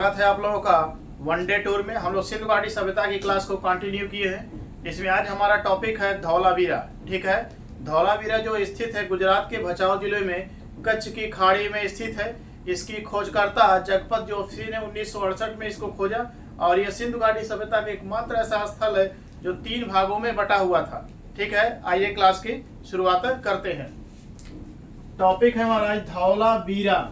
स्वागत है आप लोगों का वनडे टूर में। हम लोग सिंधु घाटी सभ्यता की क्लास को कंटिन्यू किए हैं। इसमें आज हमारा टॉपिक है धौलावीरा। ठीक है, धौलावीरा जो स्थित है गुजरात के भचाऊ जिले में कच्छ की खाड़ी में स्थित है। इसकी खोजकर्ता जगपत जोशी ने 1968 में इसको खोजा और यह सिंधु घाटी सभ्यता का एकमात्र ऐसा स्थल है जो 3 भागों में बटा हुआ था। ठीक है, आइए क्लास की शुरुआत करते हैं। टॉपिक है हमारा धौलावीरा।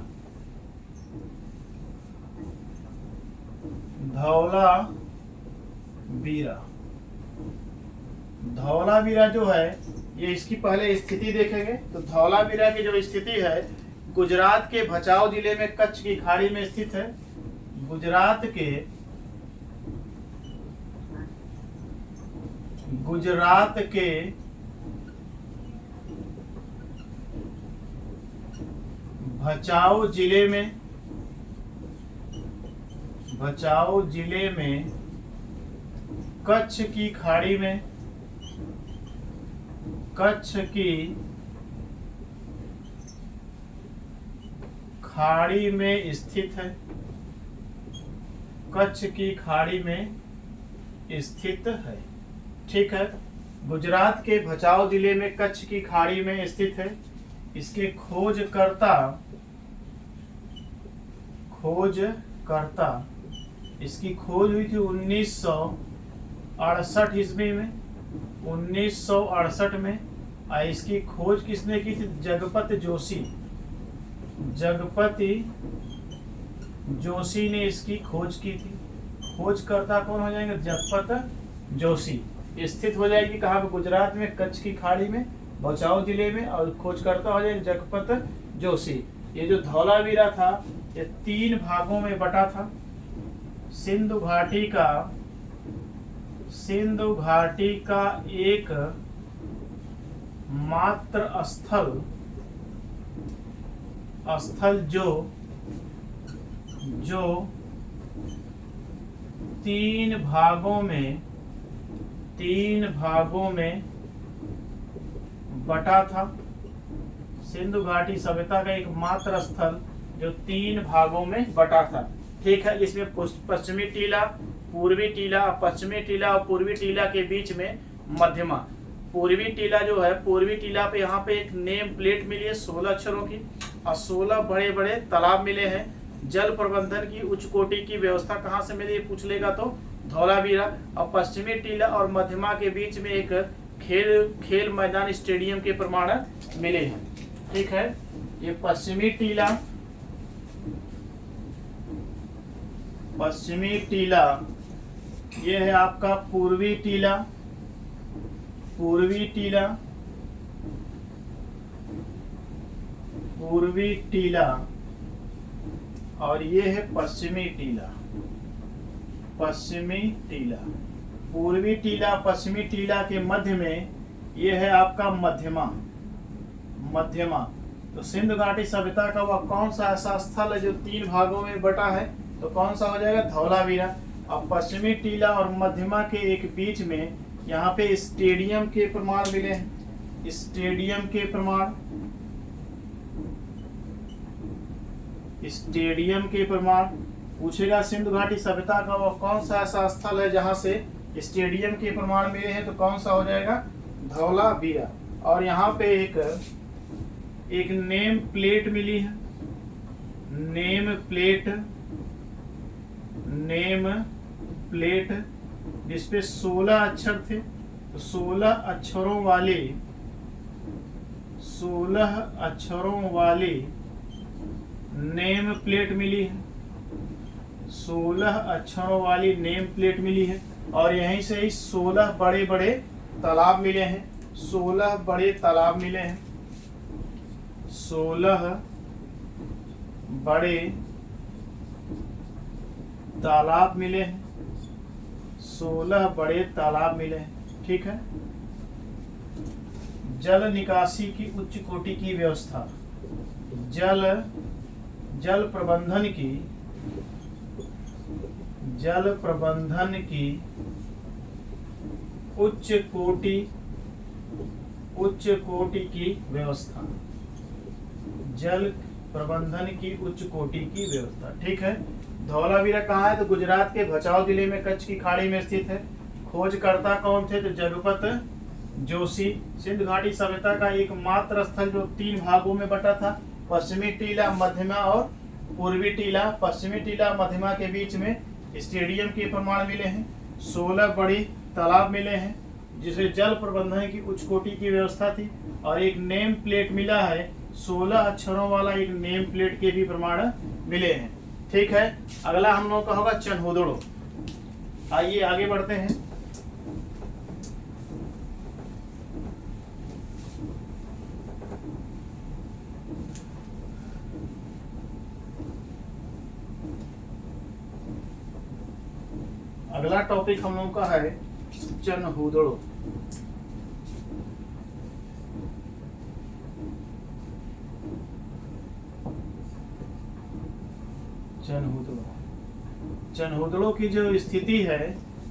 धौलावीरा जो है ये इसकी पहले स्थिति देखेंगे तो धौलावीरा की जो स्थिति है गुजरात के भचाऊ जिले में कच्छ की खाड़ी में स्थित है। गुजरात के भचाऊ जिले में कच्छ की खाड़ी में स्थित है। कच्छ की खाड़ी में स्थित है। ठीक है, गुजरात के भचाऊ जिले में कच्छ की खाड़ी में स्थित है। इसके खोजकर्ता इसकी खोज हुई थी 1968 ईस्वी में। 1968 में इसकी खोज किसने की थी? जगपत जोशी ने इसकी खोज की थी। खोजकर्ता कौन हो जाएंगे? जगपत जोशी। स्थित हो जाएगी कहाँ पे? गुजरात में कच्छ की खाड़ी में भचाऊ जिले में, और खोजकर्ता हो जाएंगे जगपत जोशी। ये जो धौलावीरा था ये 3 भागों में बटा था। सिंधु घाटी का एक मात्र स्थल जो 3 भागों में बटा था। सिंधु घाटी सभ्यता का एक मात्र स्थल जो 3 भागों में बटा था। ठीक है, इसमें पश्चिमी टीला, पूर्वी टीला, पश्चिमी टीला और पूर्वी टीला के बीच में मध्यमा। पूर्वी टीला जो है, पूर्वी टीला पे यहाँ पे एक नेम प्लेट मिली है 16 अक्षरों की, और 16 बड़े बड़े तालाब मिले हैं। जल प्रबंधन की उच्च कोटि की व्यवस्था कहाँ से मिली पूछ लेगा तो धौलावीरा। और पश्चिमी टीला और मध्यमा के बीच में एक खेल मैदान स्टेडियम के प्रमाण मिले हैं। ठीक है, ये पश्चिमी टीला ये है आपका पूर्वी टीला और ये है पश्चिमी टीला। पूर्वी टीला पश्चिमी टीला के मध्य में ये है आपका मध्यमा। तो सिंधु घाटी सभ्यता का वह कौन सा ऐसा स्थल है जो 3 भागों में बटा है? तो कौन सा हो जाएगा? धौलावीरा। अब पश्चिमी टीला और मध्यमा के एक बीच में यहाँ पे स्टेडियम के प्रमाण मिले हैं। स्टेडियम के प्रमाण पूछेगा सिंधु घाटी सभ्यता का वह कौन सा ऐसा स्थल है जहाँ से स्टेडियम के प्रमाण मिले हैं? तो कौन सा हो जाएगा? धौलावीरा। और यहाँ पे एक नेम प्लेट मिली है। नेम प्लेट जिसपे 16 अक्षर थे। तो 16 अक्षरों वाली नेम प्लेट मिली है। 16 अक्षरों वाली नेम प्लेट मिली है और यहीं से ही 16 बड़े बड़े तालाब मिले हैं। 16 बड़े तालाब मिले हैं। 16 बड़े तालाब मिले हैं। 16 बड़े तालाब मिले हैं। ठीक है, जल निकासी की उच्च कोटि की व्यवस्था, जल प्रबंधन की उच्च कोटि की व्यवस्था, जल प्रबंधन की उच्च कोटि की व्यवस्था। ठीक है, धौलावीरा कहाँ है? तो गुजरात के भचाऊ जिले में कच्छ की खाड़ी में स्थित है। खोजकर्ता कौन थे? तो जगपत जोशी। सिंधु घाटी सभ्यता का एकमात्र स्थल जो 3 भागों में बटा था, पश्चिमी टीला, मध्यमा और पूर्वी टीला। पश्चिमी टीला मध्यमा के बीच में स्टेडियम के प्रमाण मिले हैं। 16 बड़ी तालाब मिले हैं जिसे जल प्रबंधन की उच्च कोटि की व्यवस्था थी, और एक नेम प्लेट मिला है, 16 अक्षरों वाला एक नेम प्लेट के भी प्रमाण मिले हैं। ठीक है, अगला हम लोग का होगा चनहुदड़ो। आइए आगे बढ़ते हैं। अगला टॉपिक हम लोगों का है चनहुदड़ो। चनहुदड़ो की जो स्थिति है,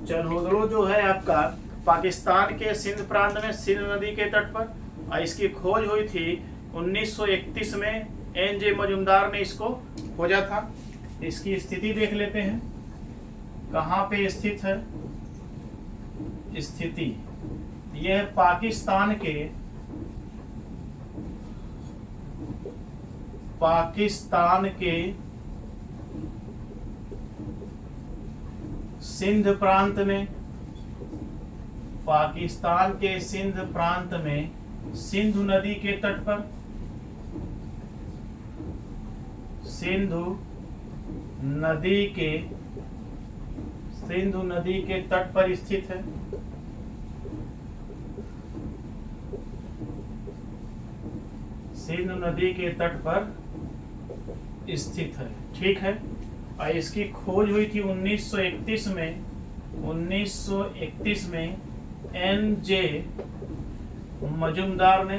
चनहुदड़ो जो है आपका पाकिस्तान के सिंध प्रांत में सिंध नदी के तट पर, और इसकी खोज हुई थी 1931 में। एन.जे. मजुमदार ने इसको खोजा था। इसकी स्थिति देख लेते हैं, कहाँ पे स्थित है। स्थिति यह है पाकिस्तान के सिंध प्रांत में, पाकिस्तान के सिंध प्रांत में सिंधु नदी के तट पर, सिंधु नदी के तट पर स्थित है। सिंधु नदी के तट पर स्थित है। ठीक है, और इसकी खोज हुई थी 1931 में। 1931 में एन.जे. मजुमदार ने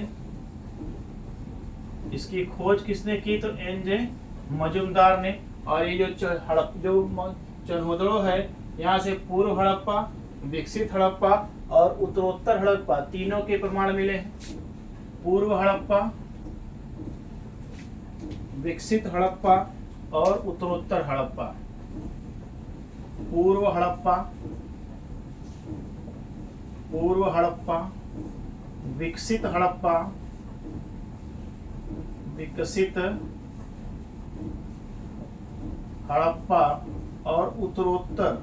इसकी खोज किसने की? तो एन.जे. मजुमदार ने। और ये जो चनहुदड़ो है, यहाँ से पूर्व हड़प्पा, विकसित हड़प्पा और उत्तरोत्तर हड़प्पा तीनों के प्रमाण मिले हैं। पूर्व हड़प्पा, विकसित हड़प्पा और उत्तरोत्तर हड़प्पा। पूर्व हड़प्पा, विकसित हड़प्पा, विकसित हड़प्पा और उत्तरोत्तर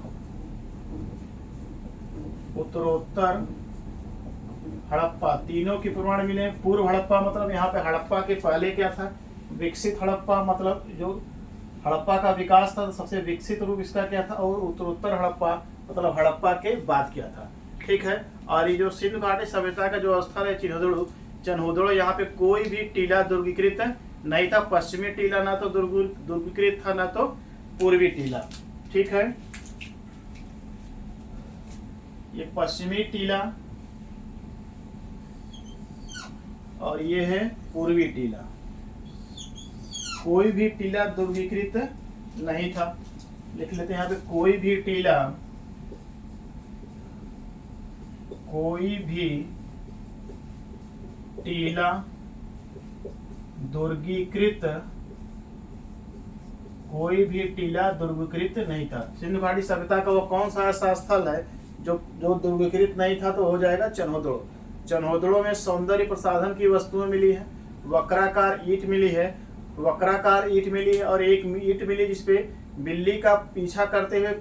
हड़प्पा तीनों के प्रमाण मिले। पूर्व हड़प्पा मतलब यहाँ पे हड़प्पा के पहले क्या था। विकसित हड़प्पा मतलब जो हड़प्पा का विकास था, तो सबसे विकसित रूप इसका क्या था। और उत्तरोत्तर हड़प्पा मतलब हड़प्पा के बाद क्या था। ठीक है, और ये जो सिंधु घाटी सभ्यता का जो स्थल है चनहुदड़ो, यहाँ पे कोई भी टीला दुर्गीकृत नहीं था। पश्चिमी टीला ना तो दुर्गीकृत था, ना तो पूर्वी टीला। ठीक है, ये पश्चिमी टीला और ये है पूर्वी टीला। कोई भी टीला दुर्गीकृत नहीं था। लिख लेते हैं यहाँ पे, कोई भी टीला दुर्गीकृत नहीं था। सिंधु घाटी सभ्यता का वो कौन सा ऐसा स्थल है जो दुर्गीकृत नहीं था? तो हो जाएगा चनहुदड़ो। चनहुदड़ो में सौंदर्य प्रसाधन की वस्तुएं मिली है। वक्राकार ईंट मिली है, और एक ईंट मिली जिसपे बिल्ली का पीछा करते हुए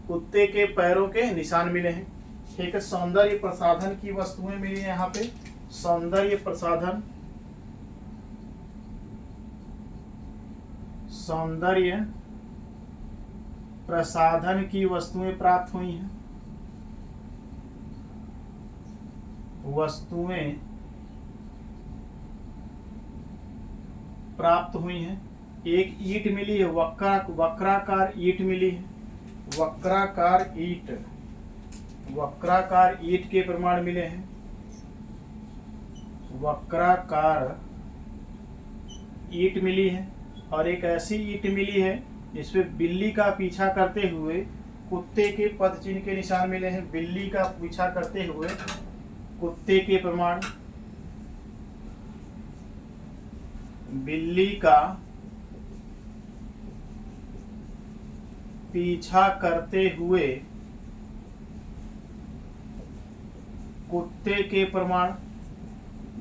कुत्ते के पैरों के निशान मिले हैं। ठीक है, सौंदर्य प्रसाधन की वस्तुएं मिली है यहाँ पे। सौंदर्य प्रसाधन की वस्तुएं प्राप्त हुई हैं। एक ईंट मिली है, वक्राकार ईंट मिली है। वक्राकार ईंट के प्रमाण मिले हैं। वक्राकार ईंट मिली है, और एक ऐसी ईंट मिली है जिसपे बिल्ली का पीछा करते हुए कुत्ते के पद चिन्ह के निशान मिले हैं। बिल्ली का पीछा करते हुए कुत्ते के प्रमाण, बिल्ली का पीछा करते हुए कुत्ते के प्रमाण,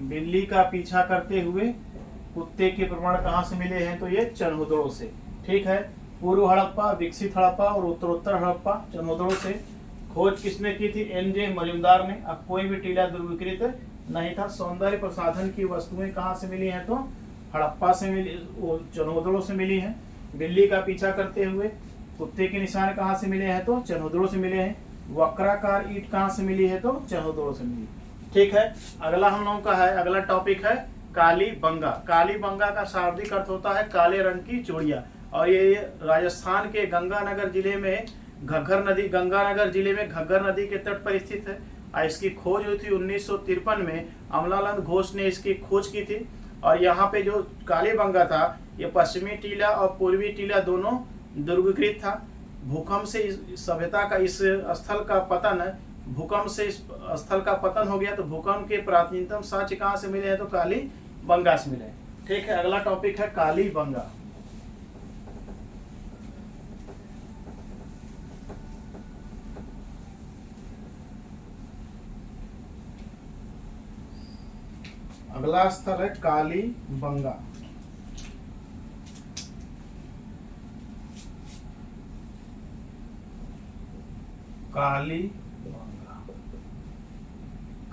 बिल्ली का पीछा करते हुए कुत्ते के प्रमाण कहाँ से मिले हैं? तो ये चनहुदड़ों से। ठीक है, पूर्व हड़प्पा, विकसित हड़प्पा और उत्तरोत्तर हड़प्पा चनहुदड़ों से। खोज किसने की थी? एन.जे. मजुमदार ने। अब कोई भी टीला ध्रुवीकृत नहीं था। सौंदर्य प्रसाधन की वस्तुएं कहाँ से मिली हैं? तो हड़प्पा से मिली, चनहुदड़ों से मिली हैं। बिल्ली का पीछा करते हुए कुत्ते के निशान कहाँ से मिले हैं? तो चनहुदड़ों से मिले हैं। वक्राकार ईंट कहाँ से मिली है? तो चनहुदड़ों से मिली। ठीक है, अगला हम लोगों का है, अगला टॉपिक है काली बंगा। काली बंगा का शाब्दिक अर्थ होता है काले रंग की चूड़ियां, और ये राजस्थान के गंगानगर जिले में गंगानगर जिले में घग्गर नदी के तट पर स्थित है। और इसकी खोज हुई थी 1953 में। अमलानंद घोष ने इसकी खोज की थी। और यहाँ पे जो काली बंगा था, ये पश्चिमी टीला और पूर्वी टीला दोनों दुर्गीकृत था। भूकंप से इस सभ्यता का, इस स्थल का पतन, भूकंप से इस स्थल का पतन हो गया। तो भूकंप के प्राचीनतम साक्ष्य कहाँ से मिले हैं? तो काली बंगा से मिले। ठीक है, अगला टॉपिक है काली बंगा। अगला स्थल है काली बंगा। काली बंगा,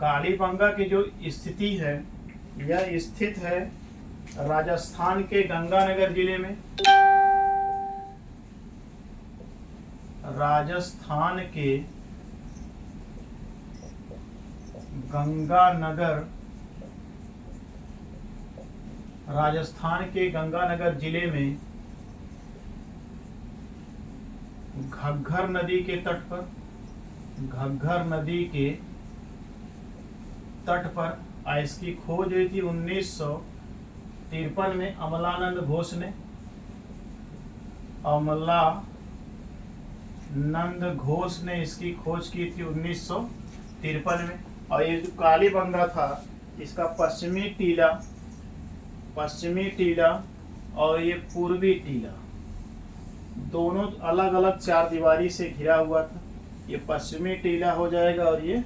काली बंगा की जो स्थिति है, यह स्थित है राजस्थान के गंगानगर जिले में। राजस्थान के गंगानगर जिले में घग्गर नदी के तट पर, घग्गर नदी के तट पर इसकी खोज हुई थी 1953 में। अमलानंद घोष ने, अमलानंद घोष ने इसकी खोज की थी 1953 में। और ये जो काली बंगा था, इसका पश्चिमी टीला और ये पूर्वी टीला दोनों अलग अलग चार दीवारी से घिरा हुआ था। ये पश्चिमी टीला हो जाएगा और ये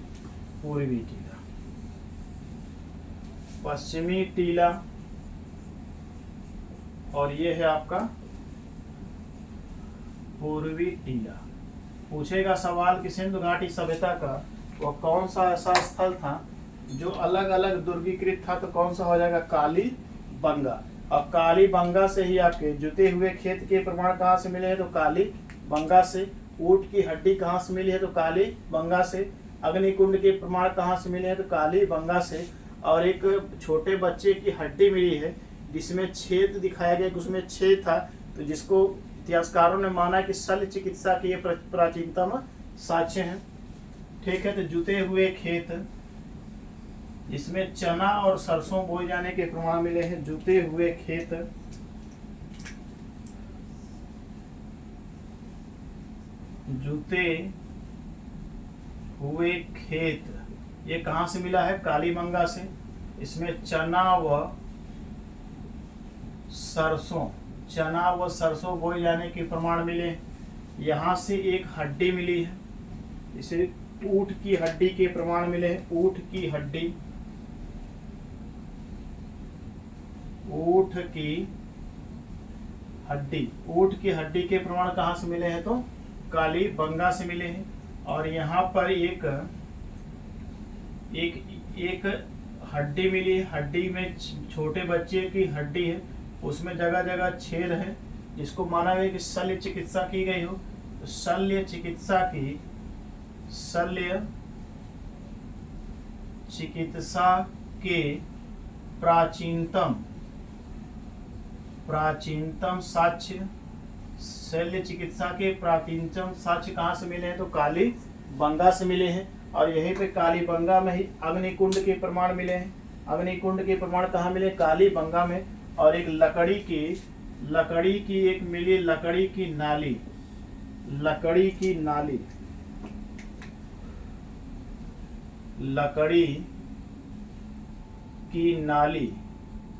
पूर्वी टीला। पश्चिमी टीला और ये है आपका पूर्वी टीला। पूछेगा सवाल कि सिंधु घाटी सभ्यता का वो कौन सा ऐसा स्थल था जो अलग अलग दुर्गीकृत था? तो कौन सा हो जाएगा? काली बंगा। और काली बंगा से ही आपके जुते हुए खेत के प्रमाण कहाँ से मिले हैं? तो काली बंगा से। ऊंट की हड्डी कहाँ से मिली है? तो काली बंगा से। अग्निकुंड के प्रमाण कहाँ से मिले हैं? तो काली बंगा से। और एक छोटे बच्चे की हड्डी मिली है जिसमें छेद दिखाया गया कि उसमें छेद था, तो जिसको इतिहासकारों ने माना कि शल्य चिकित्सा के ये प्राचीनतम साक्ष्य हैं। ठीक है, तो जुते हुए खेत जिसमें चना और सरसों बोए जाने के प्रमाण मिले हैं। जुते हुए खेत, जुते हुए खेत, ये कहाँ से मिला है? काली बंगा से। इसमें चना व सरसों बोए जाने के प्रमाण मिले। यहाँ से एक हड्डी मिली है, इसे ऊंट की हड्डी के प्रमाण मिले हैं। ऊंट की हड्डी के प्रमाण कहाँ से मिले हैं? तो काली बंगा से मिले हैं। और यहाँ पर एक हड्डी मिली। हड्डी में छोटे बच्चे की हड्डी है, उसमें जगह जगह छेद है, जिसको माना गया कि शल्य चिकित्सा की गई हो। तो शल्य चिकित्सा के प्राचीनतम साक्ष्य, शल्य चिकित्सा के प्राचीनतम साक्ष्य कहाँ से मिले हैं? तो काली बंगा से मिले हैं। और यहीं पे काली बंगा में ही अग्निकुंड के प्रमाण मिले हैं। अग्निकुंड के प्रमाण कहाँ मिले? काली बंगा में। और एक लकड़ी की एक मिली, लकड़ी की नाली।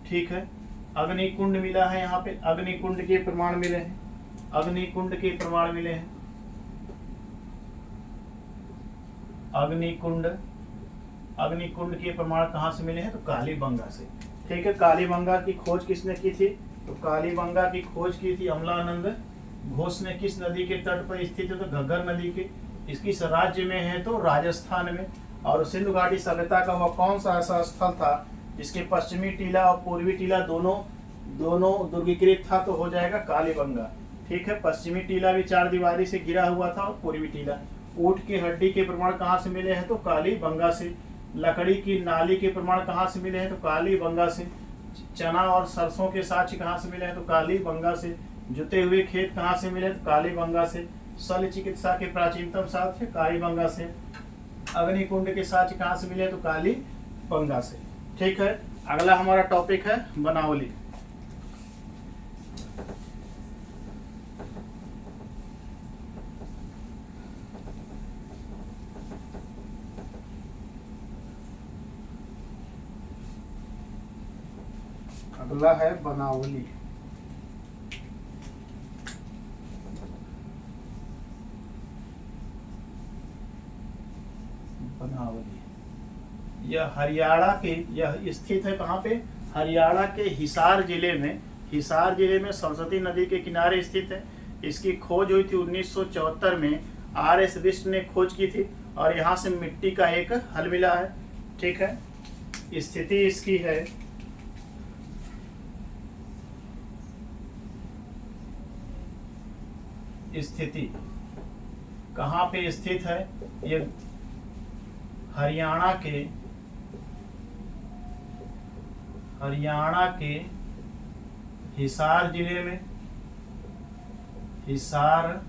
ठीक है, अग्निकुंड मिला है, यहाँ पे अग्निकुंड के प्रमाण मिले हैं। अग्निकुंड के प्रमाण मिले हैं। अग्निकुंड के प्रमाण कहाँ से मिले हैं? तो कालीबंगा से। ठीक है, कालीबंगा की खोज किसने की थी? तो कालीबंगा की खोज की थी अमलानंद घोष ने। किस नदी के तट पर स्थित है? तो घग्गर नदी के। इसकी राज्य में है तो राजस्थान में। और सिंधु घाटी सभ्यता का वह कौन सा ऐसा स्थल था जिसके पश्चिमी टीला और पूर्वी टीला दोनों दुर्गीकृत था? तो हो जाएगा कालीबंगा। ठीक है, पश्चिमी टीला भी 4 दीवारी से घिरा हुआ था और पूर्वी टीला। ऊंट की हड्डी के प्रमाण कहाँ से मिले हैं? तो कालीबंगा से। लकड़ी की नाली के प्रमाण कहाँ से मिले हैं? तो कालीबंगा से। चना और सरसों के साक्ष्य कहाँ से मिले हैं? तो कालीबंगा से। जुते हुए खेत कहाँ से मिले? तो कालीबंगा से। शल्य चिकित्सा के प्राचीनतम साक्ष्य कालीबंगा से। अग्निकुंड के साक्ष्य कहाँ से मिले? तो कालीबंगा से। ठीक है, अगला हमारा टॉपिक है बनावली। अगला है बनावली। बनावली यह हरियाणा के, यह स्थित है कहाँ पे? हरियाणा के हिसार जिले में। हिसार जिले में सरस्वती नदी के किनारे स्थित है। इसकी खोज हुई थी 1974 में। R.S. बिष्ट ने खोज की थी और यहाँ से मिट्टी का एक हल मिला है। ठीक है, स्थिति इसकी है स्थिति कहाँ पे स्थित है? ये हरियाणा के हिसार जिले में। हिसार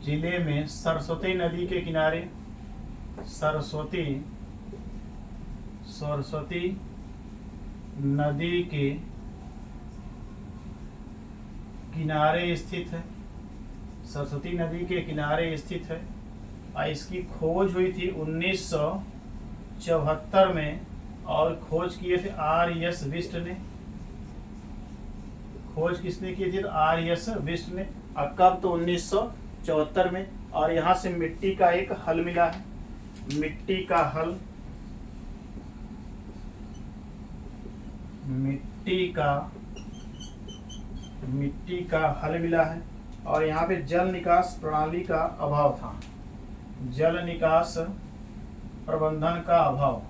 जिले में सरस्वती नदी के किनारे। सरस्वती नदी के किनारे स्थित है। सरस्वती नदी के किनारे स्थित है और इसकी खोज हुई थी 1974 में और खोज किए थे R.S. बिष्ट ने। खोज किसने की थी? R.S. बिष्ट ने। अब कब? तो 1974 में। और यहाँ से मिट्टी का एक हल मिला है। मिट्टी का हल मिला है और यहाँ पे जल निकास प्रणाली का अभाव था। जल निकास प्रबंधन का अभाव।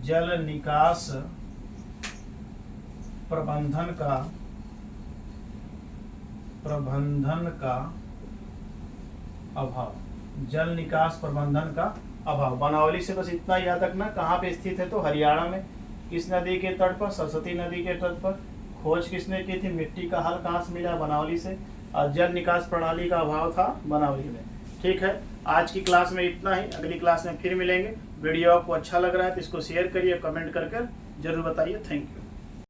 जल निकास प्रबंधन का अभाव। जल निकास प्रबंधन का अभाव। बनावली से बस इतना याद रखना, कहाँ पे स्थित है? तो हरियाणा में। किस नदी के तट पर? सरस्वती नदी के तट पर। खोज किसने की थी? मिट्टी का हल कहाँ से मिला? बनावली से। और जल निकास प्रणाली का अभाव था बनावली में। ठीक है, आज की क्लास में इतना ही। अगली क्लास में फिर मिलेंगे। वीडियो आपको अच्छा लग रहा है तो इसको शेयर करिए, कमेंट कर जरूर बताइए। Thank you.